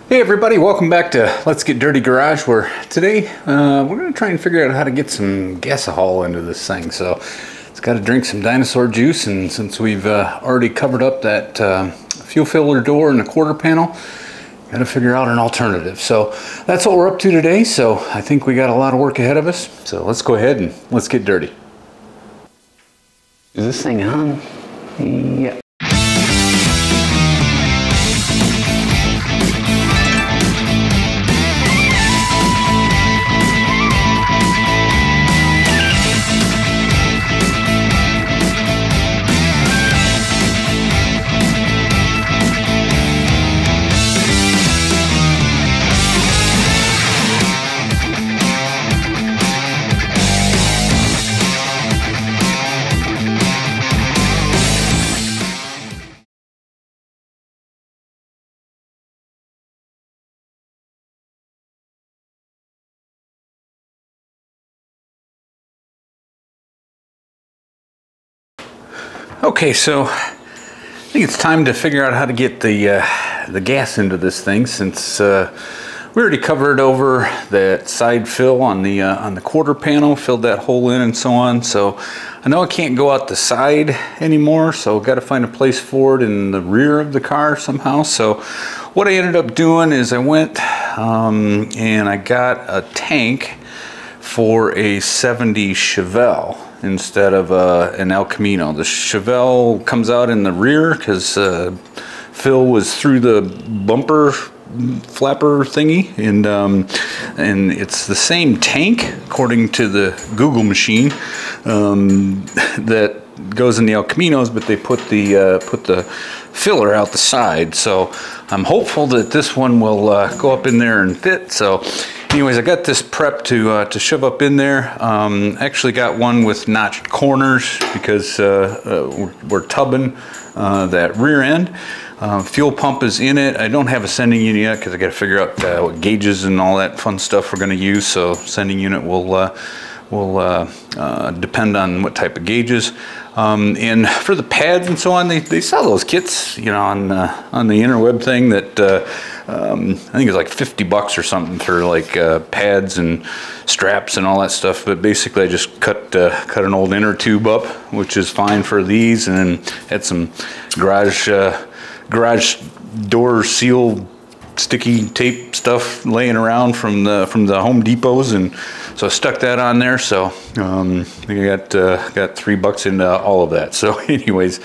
Hey everybody, welcome back to Let's Get Dirty Garage, where today we're going to try and figure out how to get some gasohol into this thing. So it's got to drink some dinosaur juice, and since we've already covered up that fuel filler door and the quarter panel, got to figure out an alternative. So that's what we're up to today. So I think we got a lot of work ahead of us. So let's go ahead and let's get dirty. Is this thing on? Yeah. Okay, so I think it's time to figure out how to get the gas into this thing, since we already covered over that side fill on the quarter panel, filled that hole in and so on. So I know I can't go out the side anymore, so I've got to find a place for it in the rear of the car somehow. So what I ended up doing is I went and I got a tank for a 70 Chevelle instead of an El Camino. The Chevelle comes out in the rear because Phil was through the bumper flapper thingy, and it's the same tank according to the Google machine that goes in the El Caminos, but they put the filler out the side. So I'm hopeful that this one will go up in there and fit. So anyways, I got this prep to shove up in there. Actually got one with notched corners because we're tubbing that rear end. Fuel pump is in it. I don't have a sending unit yet because I got to figure out what gauges and all that fun stuff we're going to use. So sending unit will depend on what type of gauges. And for the pads and so on, they sell those kits, you know, on the interweb thing that I think it's like 50 bucks or something for like pads and straps and all that stuff. But basically I just cut an old inner tube up, which is fine for these, and then had some garage door seal sticky tape stuff laying around from the Home Depots, and so I stuck that on there. So I think I got $3 into all of that. So anyways,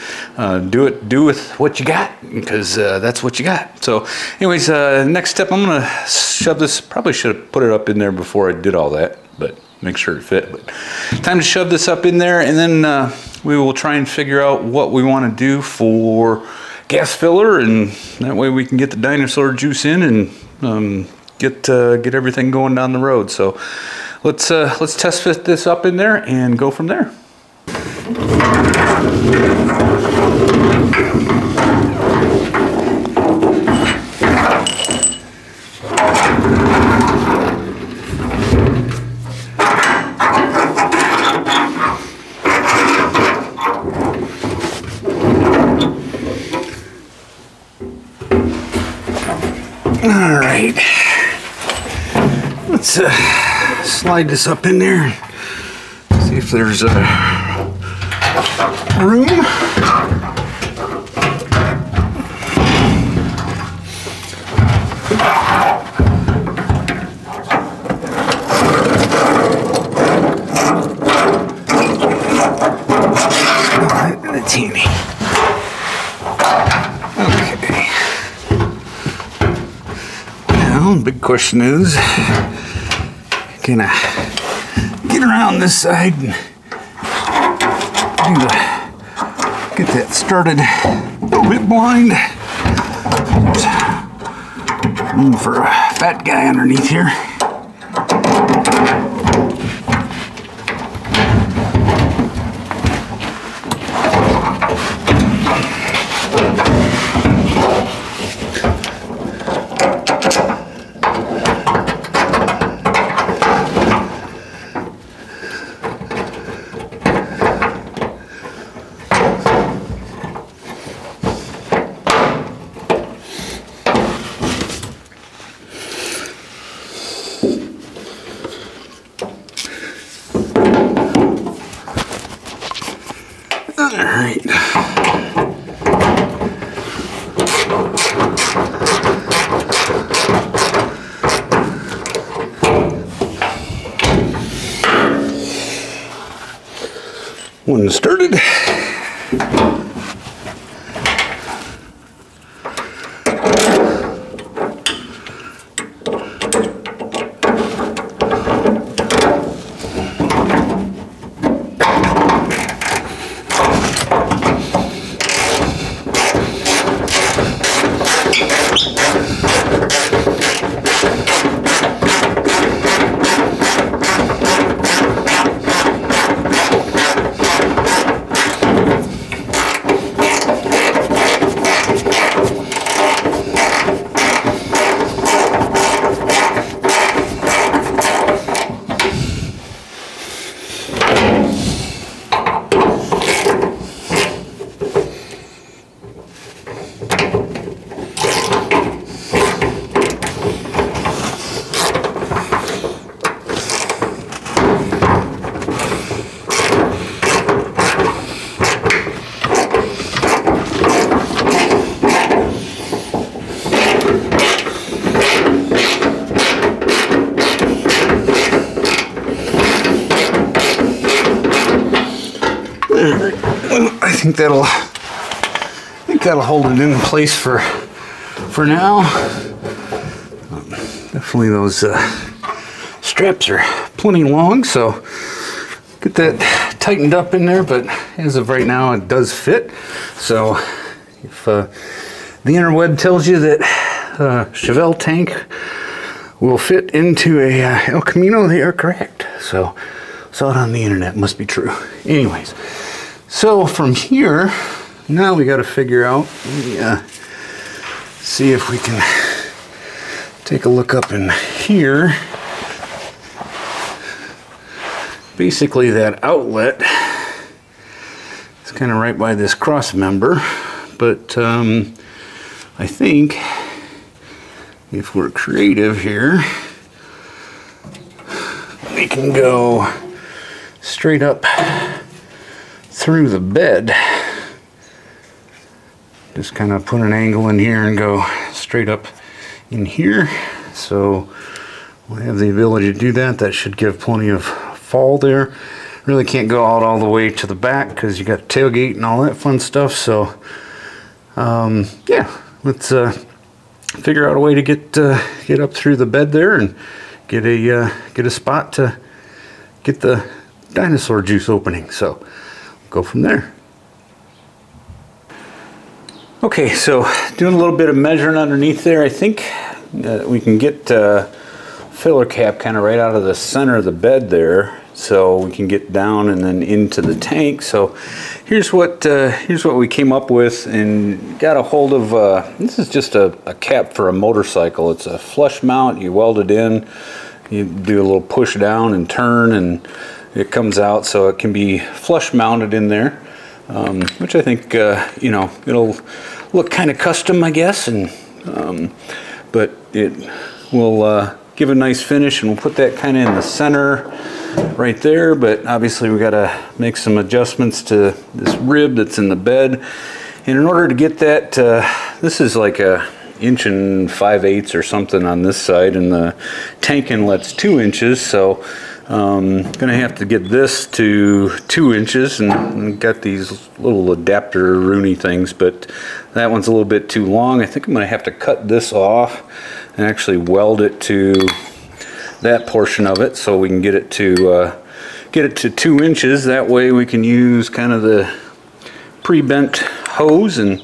do with what you got, because that's what you got. So anyways, next step, I'm gonna shove this. Probably should have put it up in there before I did all that, but make sure it fit. But time to shove this up in there, and then we will try and figure out what we want to do for gas filler, and that way we can get the dinosaur juice in and get everything going down the road. So let's test fit this up in there and go from there. All right, let's slide this up in there, see if there's room. That's handy. Okay. Now, the big question is, can I get around this side and get that started a little bit blind? There's room for a fat guy underneath here. one started. I think that'll hold it in place for now. Definitely those straps are plenty long, so get that tightened up in there, but as of right now it does fit. So if the interweb tells you that Chevelle tank will fit into a El Camino, they are correct. So saw it on the internet, must be true. Anyways, so from here, now we got to figure out, see if we can take a look up in here. Basically that outlet is kind of right by this cross member, but I think if we're creative here, we can go straight up through the bed. Just kind of put an angle in here and go straight up in here. So we'll have the ability to do that. That should give plenty of fall there. Really can't go out all the way to the back because you got tailgate and all that fun stuff. So yeah, let's figure out a way to get up through the bed there and get a spot to get the dinosaur juice opening. So go from there. Okay, so doing a little bit of measuring underneath there. I think we can get filler cap kind of right out of the center of the bed there, so we can get down and then into the tank. So here's what we came up with, and got a hold of this is just a cap for a motorcycle. It's a flush mount. You weld it in, you do a little push down and turn, and it comes out, so it can be flush mounted in there, which I think you know, it'll look kind of custom, I guess, and but it will give a nice finish, and we'll put that kind of in the center right there. But obviously we got to make some adjustments to this rib that's in the bed, and in order to get that, this is like a 1 5/8 or something on this side, and the tank inlet's 2 inches, so gonna have to get this to 2 inches, and got these little adapter Rooney things, but that one's a little bit too long. I think I'm gonna have to cut this off and actually weld it to that portion of it, so we can get it to 2 inches. That way we can use kind of the pre-bent hose and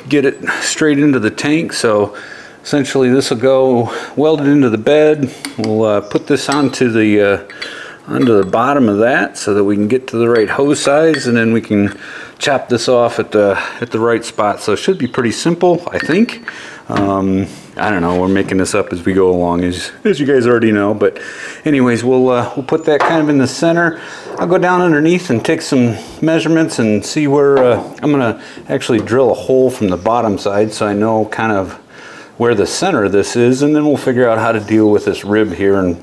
get it straight into the tank. So essentially this will go welded into the bed. We'll put this onto the bottom of that so that we can get to the right hose size, and then we can chop this off at the right spot. So it should be pretty simple, I think. I don't know, we're making this up as we go along, as you guys already know. But anyways, we'll put that kind of in the center. I'll go down underneath and take some measurements and see where I'm gonna actually drill a hole from the bottom side, so I know kind of where the center of this is, and then we'll figure out how to deal with this rib here, and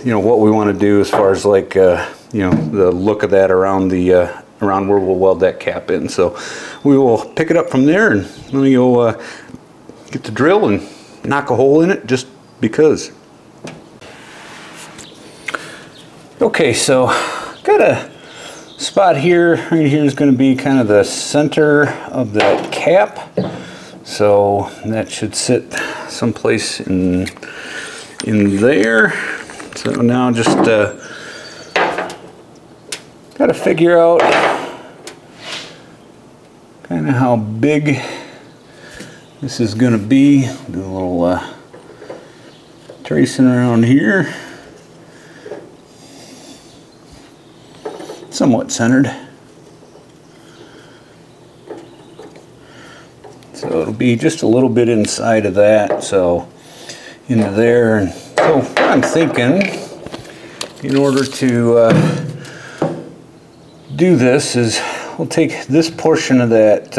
you know, what we want to do as far as like you know, the look of that around the around where we'll weld that cap in. So we will pick it up from there, and let me go get the drill and knock a hole in it, just because. Okay, so got a spot here, right here is going to be kind of the center of that cap. So that should sit someplace in there. So now just got to figure out kind of how big this is going to be. Do a little tracing around here. Somewhat centered. So it'll be just a little bit inside of that, so into there. And so what I'm thinking, in order to do this, is we'll take this portion of that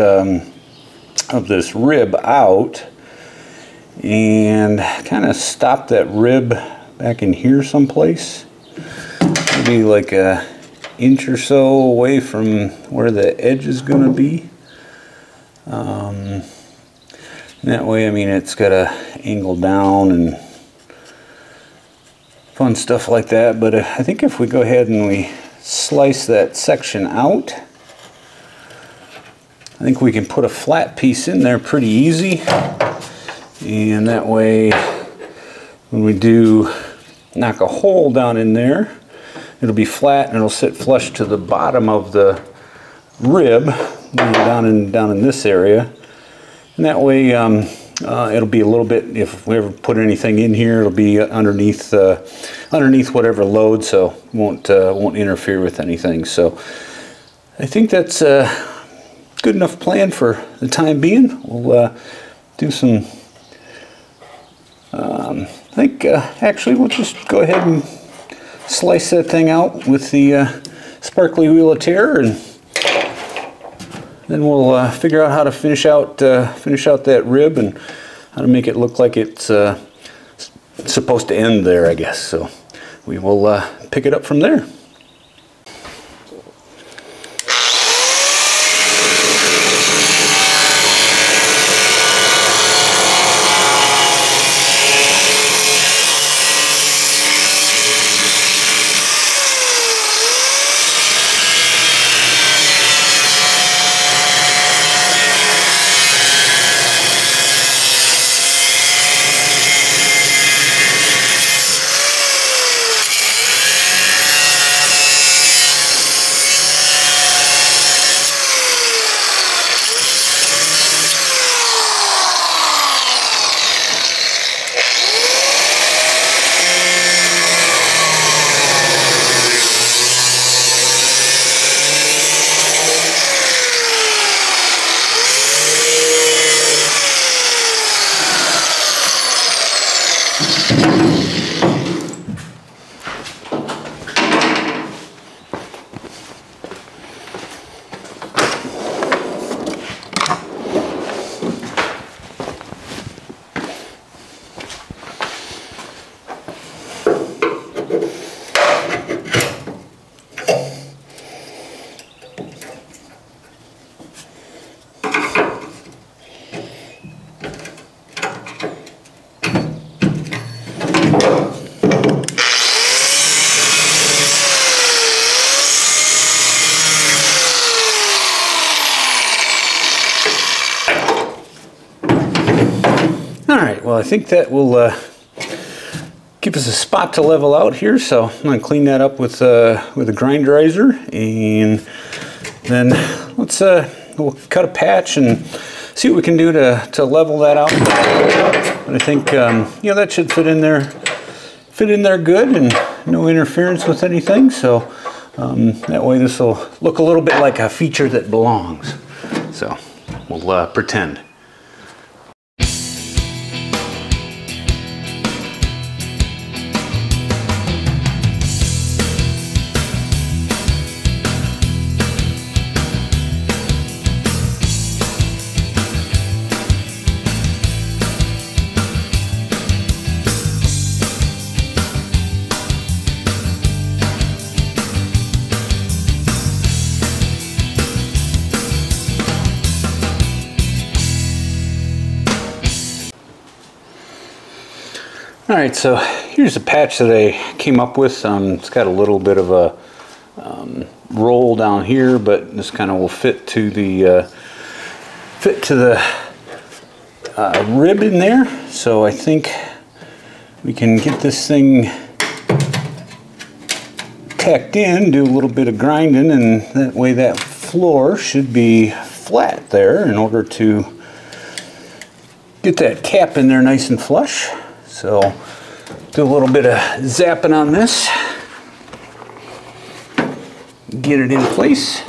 of this rib out and kind of stop that rib back in here someplace, maybe like a inch or so away from where the edge is going to be. That way, I mean, it's got to angle down and fun stuff like that. But I think if we go ahead and we slice that section out, I think we can put a flat piece in there pretty easy. And that way, when we do knock a hole down in there, it'll be flat and it'll sit flush to the bottom of the rib, down in this area. And that way it'll be a little bit, if we ever put anything in here, it'll be underneath whatever load, so won't interfere with anything. So I think that's a good enough plan for the time being. We'll do some, I think actually we'll just go ahead and slice that thing out with the sparkly wheel of terror, and then we'll figure out how to finish out that rib and how to make it look like it's supposed to end there, I guess. So we will pick it up from there. Alright, well I think that will give us a spot to level out here, so I'm going to clean that up with a grinderizer, and then we'll cut a patch and see what we can do to level that out. But I think you know, that should fit in there good, and no interference with anything, so that way this will look a little bit like a feature that belongs. So we'll pretend. Alright, so here's a patch that I came up with. It's got a little bit of a roll down here, but this kind of will fit to the rib in there. So I think we can get this thing tacked in, do a little bit of grinding, and that way that floor should be flat there in order to get that cap in there nice and flush. So do a little bit of zapping on this, get it in place.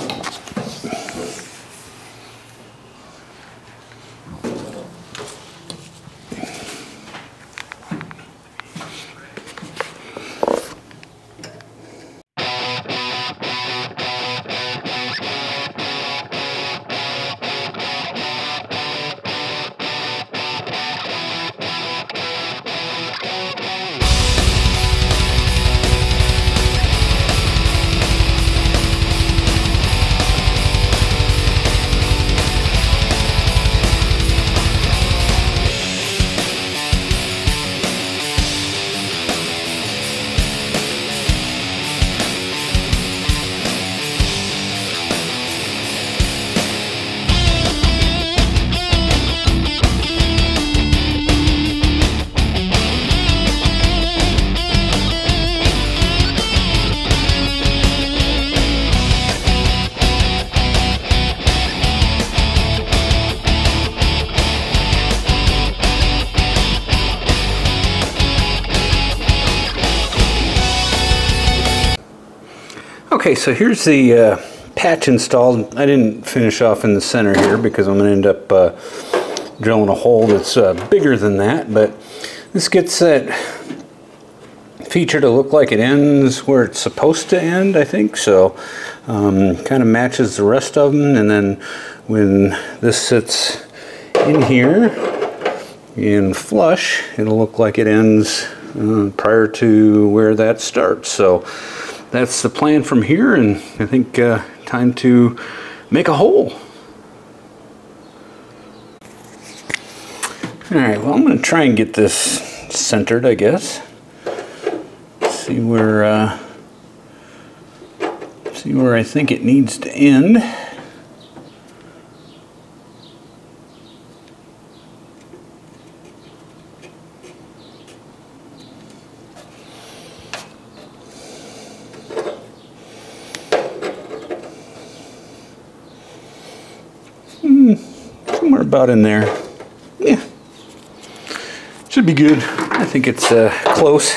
Okay, so here's the patch installed. I didn't finish off in the center here because I'm going to end up drilling a hole that's bigger than that, but this gets that feature to look like it ends where it's supposed to end, I think. So kind of matches the rest of them, and then when this sits in here in flush, it'll look like it ends prior to where that starts. So that's the plan from here, and I think time to make a hole. Alright, well, I'm going to try and get this centered, I guess. See where I think it needs to end. Somewhere about in there. Yeah, should be good. I think it's close.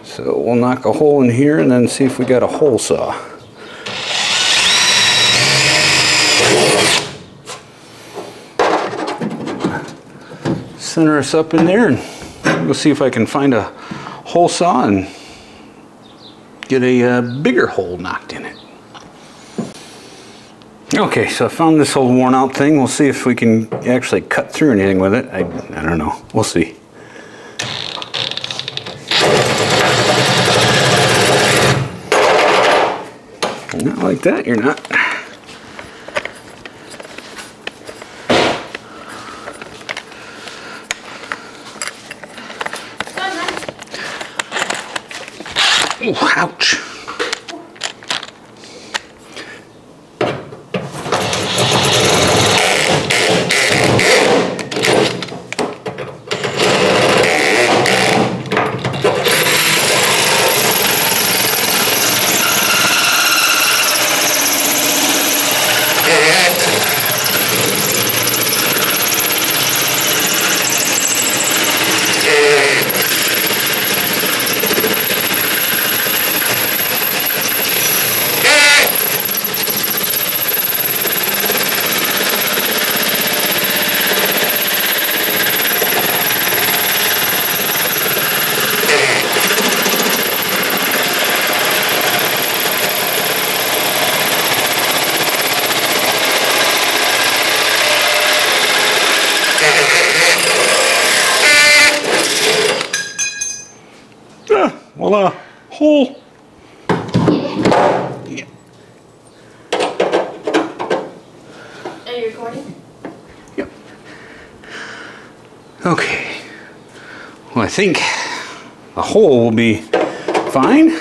So we'll knock a hole in here and then see if we got a hole saw. Center us up in there, and we'll see if I can find a hole saw and get a bigger hole knocked in it. Okay, so I found this old worn out thing. We'll see if we can actually cut through anything with it. I don't know. We'll see. Not like that, you're not. Oh, ouch. Voila, hole. Yeah. Are you recording? Yep. Okay. Well, I think the hole will be fine.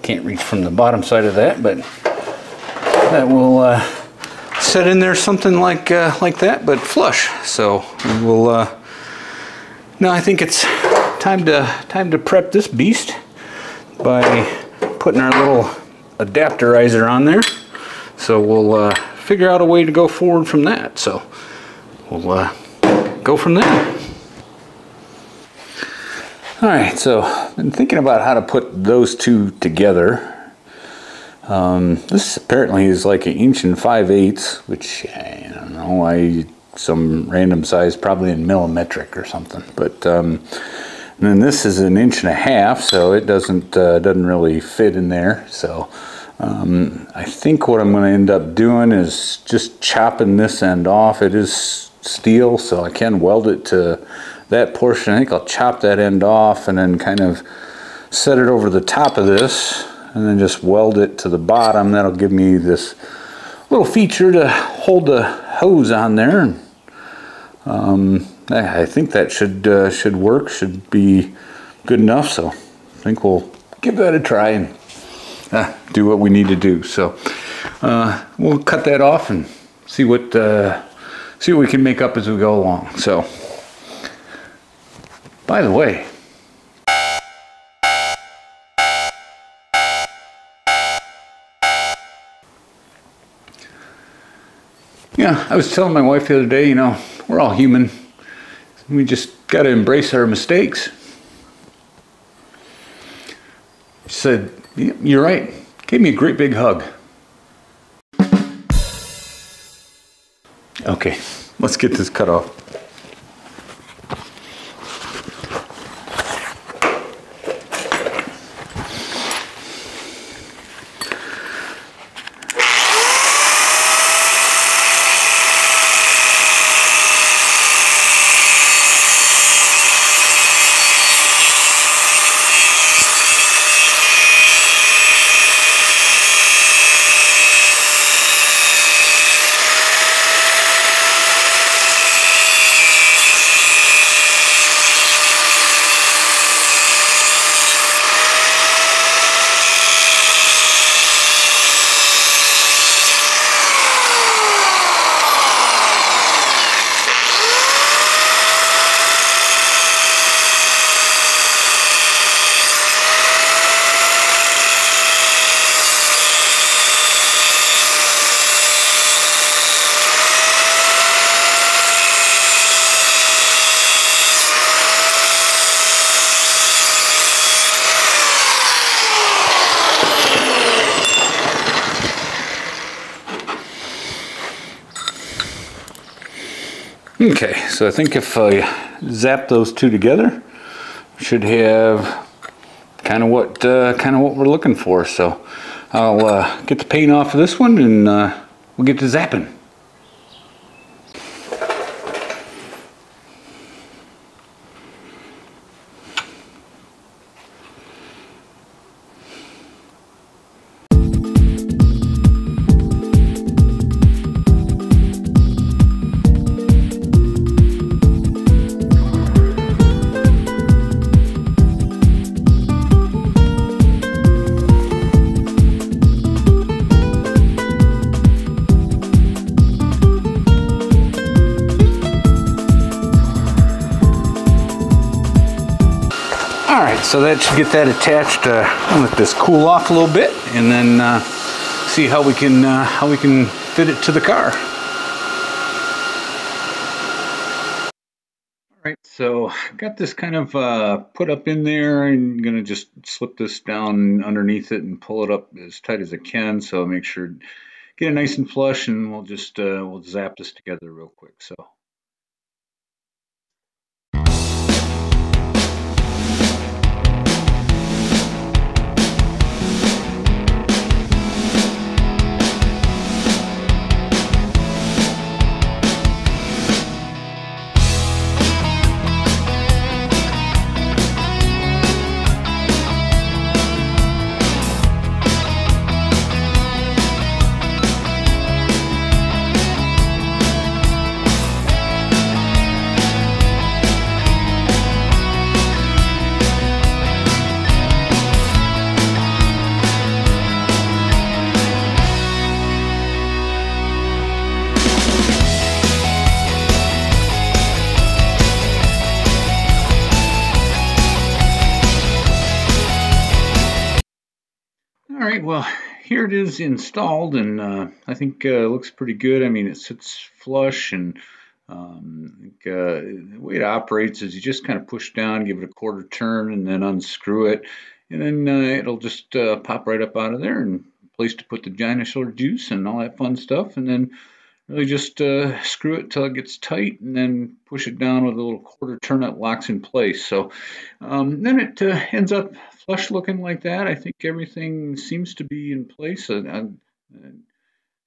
Can't reach from the bottom side of that, but that will set in there something like that, but flush. So we will. Now I think it's time to prep this beast by putting our little adapterizer on there. So we'll figure out a way to go forward from that. So we'll go from there. All right, so I've been thinking about how to put those two together. This apparently is like 1 5/8 inches, which I don't know, some random size, probably in millimetric or something. But and then this is 1.5 inches, so it doesn't really fit in there. So I think what I'm going to end up doing is just chopping this end off. It is steel, so I can weld it to that portion. I think I'll chop that end off and then kind of set it over the top of this and then just weld it to the bottom. That'll give me this little feature to hold the hose on there. I think that should work, should be good enough. So I think we'll give that a try and do what we need to do. So we'll cut that off and see what we can make up as we go along. So, by the way, yeah, I was telling my wife the other day, you know, we're all human. We just got to embrace our mistakes. She said, "You're right." Gave me a great big hug. Okay, let's get this cut off. Okay, so I think if I zap those two together, we should have kind of what we're looking for. So I'll get the paint off of this one and we'll get to zapping. Alright, so that should get that attached. I'll let this cool off a little bit and then see how we can fit it to the car. Alright, so got this kind of put up in there. I'm gonna just slip this down underneath it and pull it up as tight as I can, so make sure get it nice and flush, and we'll just we'll zap this together real quick. So All right, well, here it is installed, and I think it looks pretty good. I mean, it sits flush, and the way it operates is you just kind of push down, give it a quarter turn, and then unscrew it, and then it'll just pop right up out of there, and place to put the dinosaur juice and all that fun stuff, and then really just screw it till it gets tight, and then push it down with a little quarter turn that locks in place. So then it ends up flush looking like that. I think everything seems to be in place.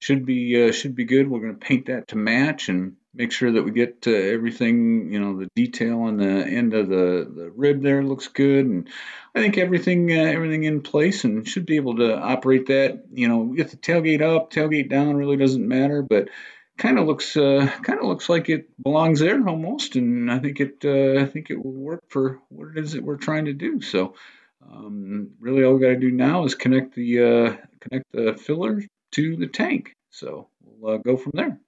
Should be good. We're going to paint that to match and make sure that we get everything, the detail on the end of the rib there looks good, and I think everything in place, and should be able to operate that. Get the tailgate up, tailgate down, really doesn't matter, but kind of looks like it belongs there almost, and I think it will work for what it is that we're trying to do. So really all we got to do now is connect the filler to the tank. So we'll go from there.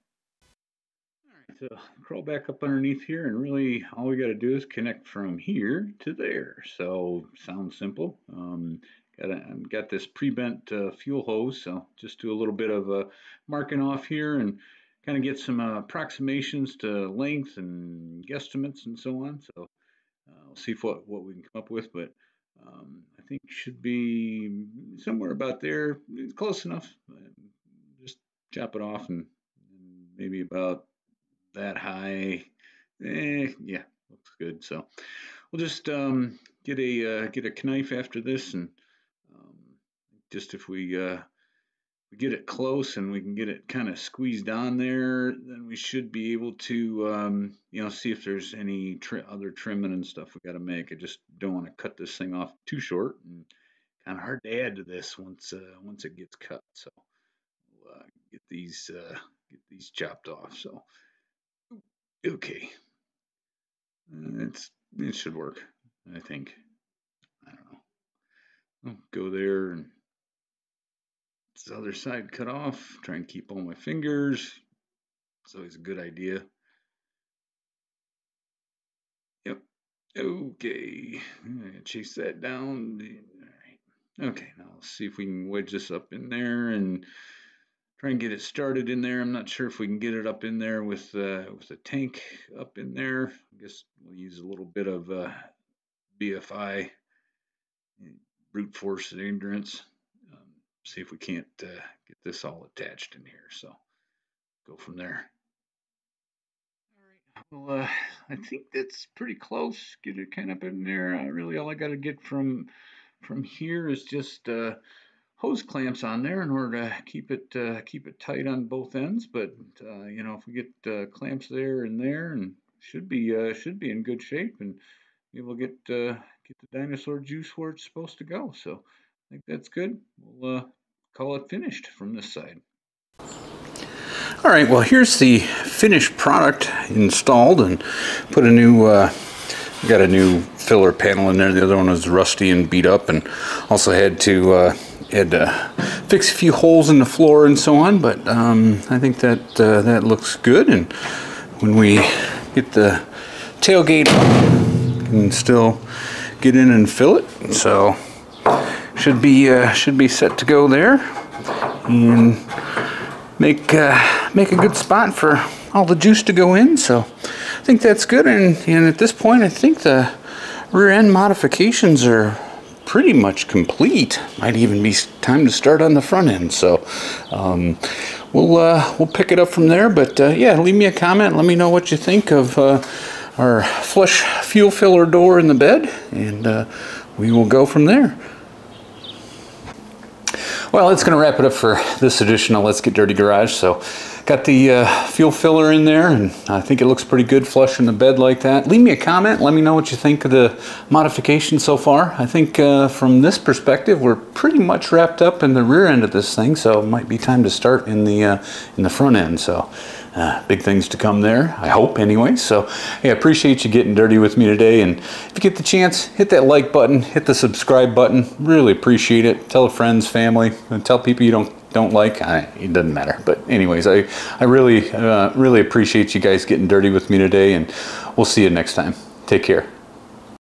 All right, so crawl back up underneath here, and really all we got to do is connect from here to there. So sounds simple. Got this pre-bent fuel hose, so just do a little bit of marking off here and kind of get some approximations to length and guesstimates and so on. So we'll see what we can come up with, but I think should be somewhere about there. It's close enough. Just chop it off and maybe about that high. Yeah, looks good. So we'll just get a knife after this, and just if we get it close and we can get it kind of squeezed on there, then we should be able to see if there's any other trimming and stuff we got to make. I just don't want to cut this thing off too short, and kind of hard to add to this once it gets cut. So we'll get these chopped off. So okay, it should work, I think. I don't know. I'll go there, and this other side cut off. Try and keep all my fingers. It's always a good idea. Yep. Okay. I'm gonna chase that down. All right. Okay. Now let's see if we can wedge this up in there and try and get it started in there. I'm not sure if we can get it up in there with the tank up in there. I guess we'll use a little bit of BFI, brute force endurance. See if we can't get this all attached in here. So go from there. All right. Well, I think that's pretty close. Get it kind of up in there. Really, all I got to get from here is just hose clamps on there in order to keep it tight on both ends. But if we get clamps there and there, and should be in good shape, and we'll get the dinosaur juice where it's supposed to go. So I think that's good. We'll call it finished from this side. All right, well, here's the finished product installed, and put a new got a new filler panel in there. The other one was rusty and beat up, and also had to fix a few holes in the floor and so on, but I think that looks good. And when we get the tailgate up, we can still get in and fill it. So should be set to go there, and make a good spot for all the juice to go in. So I think that's good, and at this point I think the rear end modifications are pretty much complete. Might even be time to start on the front end. So we'll pick it up from there. But yeah, leave me a comment. Let me know what you think of our flush fuel filler door in the bed, and we will go from there. Well, it's going to wrap it up for this edition of Let's Get Dirty Garage. So got the fuel filler in there, and I think it looks pretty good flush in the bed like that. Leave me a comment. Let me know what you think of the modification so far. I think from this perspective, we're pretty much wrapped up in the rear end of this thing, so it might be time to start in the front end. So big things to come there, I hope, anyway. So hey, I appreciate you getting dirty with me today, and if you get the chance, hit that like button, hit the subscribe button. Really appreciate it. Tell friends, family, and tell people you don't like. It doesn't matter. But anyways, I really appreciate you guys getting dirty with me today, and we'll see you next time. Take care.